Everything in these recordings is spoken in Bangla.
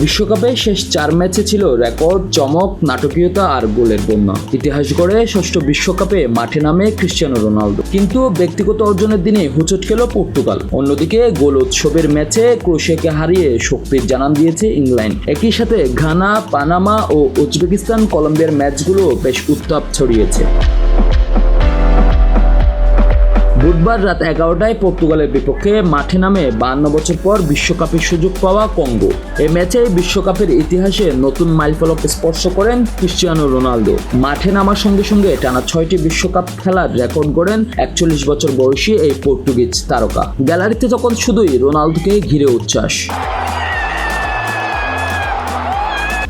বিশ্বকাপে শেষ 4 ম্যাচে ছিল রেকর্ড, চমক, নাটকীয়তা আর গোলের বন্যা। ইতিহাস গড়ে ষষ্ঠ বিশ্বকাপে মাঠে নামে ক্রিশ্চিয়ানো রোনালদো, কিন্তু ব্যক্তিগত অর্জনের দিনে হোঁচট খেল পর্তুগাল। অন্যদিকে গোল উৎসবের ম্যাচে ক্রোয়েশিয়াকে হারিয়ে শক্তির জানান দিয়েছে ইংল্যান্ড। একই সাথে ঘানা, পানামা ও উজবেকিস্তান, কলম্বিয়ার ম্যাচগুলো বেশ উত্তাপ ছড়িয়েছে। বুধবার রাত 11টায় পর্তুগালের বিপক্ষে মাঠে নামে 52 বছর পর বিশ্বকাপের সুযোগ পাওয়া কঙ্গো। এই ম্যাচে বিশ্বকাপের ইতিহাসে নতুন মাইলফলক স্পর্শ করেন ক্রিশ্চিয়ানো রোনালদো। মাঠে নামার সঙ্গে সঙ্গে টানা 6টি বিশ্বকাপ খেলার রেকর্ড গড়েন 41 বছর বয়সী এই পর্তুগিজ তারকা। গ্যালারিতে তখন শুধুই রোনালদোকে ঘিরে উচ্ছ্বাস।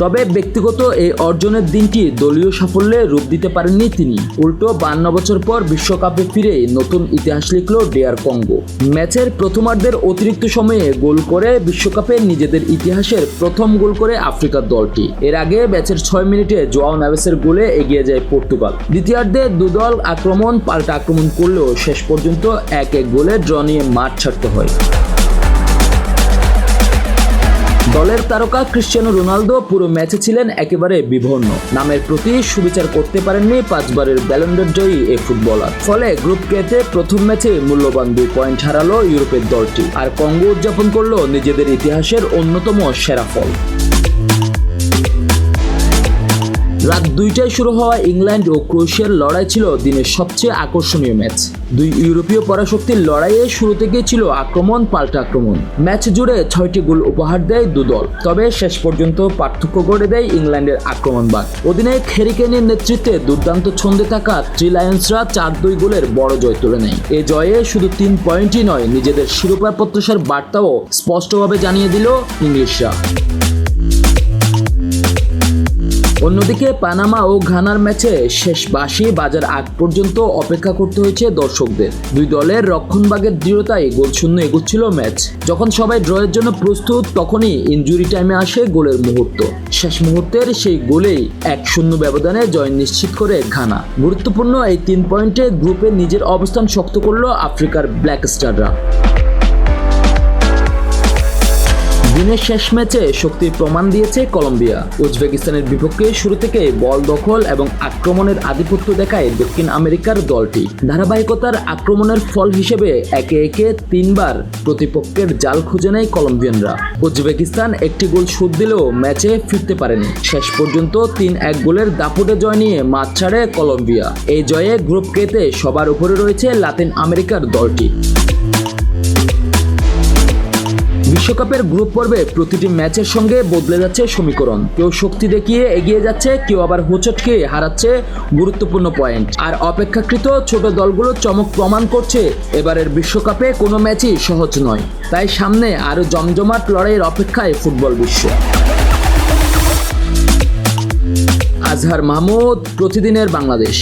তবে ব্যক্তিগত এই অর্জনের দিনটি দলীয় সাফল্যে রূপ দিতে পারেননি তিনি। উল্টো 52 বছর পর বিশ্বকাপে ফিরে নতুন ইতিহাস লিখল ডিআর কঙ্গো। ম্যাচের প্রথমার্ধের অতিরিক্ত সময়ে গোল করে বিশ্বকাপে নিজেদের ইতিহাসের প্রথম গোল করে আফ্রিকার দলটি। এর আগে ম্যাচের 6 মিনিটে জোয়াও নেভেসের গোলে এগিয়ে যায় পর্তুগাল। দ্বিতীয়ার্ধে দুদল আক্রমণ পাল্টা আক্রমণ করলেও শেষ পর্যন্ত 1-1 গোলে ড্র নিয়ে মাঠ ছাড়তে হয়। দলের তারকা ক্রিশ্চিয়ানো রোনালদো পুরো ম্যাচে ছিলেন একেবারে বিবর্ণ। নামের প্রতি সুবিচার করতে পারেননি 5 বারের ব্যালন ড'র জয়ী এই ফুটবলার। ফলে গ্রুপ কেতে প্রথম ম্যাচে মূল্যবান 2 পয়েন্ট হারালো ইউরোপের দলটি, আর কঙ্গো উদযাপন করলো নিজেদের ইতিহাসের অন্যতম সেরা ফল। রাত 2টায় শুরু হওয়া ইংল্যান্ড ও ক্রোয়েশিয়ার লড়াই ছিল দিনের সবচেয়ে আকর্ষণীয় ম্যাচ। দুই ইউরোপীয় পরাশক্তির লড়াইয়ে শুরু থেকেই ছিল আক্রমণ পাল্টা আক্রমণ। ম্যাচ জুড়ে 6টি গোল উপহার দেয় দুদল, তবে শেষ পর্যন্ত পার্থক্য গড়ে দেয় ইংল্যান্ডের আক্রমণবাদ। অধিনায়ক হ্যারি কেইনের নেতৃত্বে দুর্দান্ত ছন্দে থাকা থ্রি লায়ন্সরা 4-2 গোলের বড় জয় তুলে নেয়। এ জয়ে শুধু 3 পয়েন্টই নয়, নিজেদের শিরোপা প্রত্যাশার বার্তাও স্পষ্টভাবে জানিয়ে দিল ইংলিশরা। অন্যদিকে পানামা ও ঘানার ম্যাচে শেষ বাঁশি বাজার আগ পর্যন্ত অপেক্ষা করতে হয়েছে দর্শকদের। দুই দলের রক্ষণভাগের দৃঢ়তায় গোলশূন্য এগোচ্ছিল ম্যাচ। যখন সবাই ড্রয়ের জন্য প্রস্তুত, তখনই ইনজুরি টাইমে আসে গোলের মুহূর্ত। শেষ মুহূর্তের সেই গোলেই 1-0 ব্যবধানে জয় নিশ্চিত করে ঘানা। গুরুত্বপূর্ণ এই 3 পয়েন্টে গ্রুপে নিজের অবস্থান শক্ত করল আফ্রিকার ব্ল্যাক স্টাররা। দিনের শেষ ম্যাচে শক্তির প্রমাণ দিয়েছে কলম্বিয়া। উজবেকিস্তানের বিপক্ষে শুরু থেকে বল দখল এবং আক্রমণের আধিপত্য দেখায় দক্ষিণ আমেরিকার দলটি। ধারাবাহিকতার আক্রমণের ফল হিসেবে একে একে 3 বার প্রতিপক্ষের জাল খুঁজে নেয় কলম্বিয়ানরা। উজবেকিস্তান একটি গোল শোধ দিলেও ম্যাচে ফিরতে পারেনি। শেষ পর্যন্ত 3-1 গোলের দাপটে জয় নিয়ে মাঠ ছাড়ে কলম্বিয়া। এই জয়ে গ্রুপ কেতে সবার উপরে রয়েছে লাতিন আমেরিকার দলটি। বিশ্বকাপের গ্রুপ পর্বে প্রতিটি ম্যাচের সঙ্গে বদলে যাচ্ছে সমীকরণ। কেউ শক্তি দেখিয়ে এগিয়ে যাচ্ছে, কেউ আবার হোঁচট খেয়ে হারাচ্ছে গুরুত্বপূর্ণ পয়েন্ট। আর অপেক্ষাকৃত ছোট দলগুলো চমক প্রমাণ করছে এবারের বিশ্বকাপে কোনো ম্যাচই সহজ নয়। তাই সামনে আরও জমজমাট লড়াইয়ের অপেক্ষায় ফুটবল বিশ্ব। আজহার মাহমুদ, প্রতিদিনের বাংলাদেশ।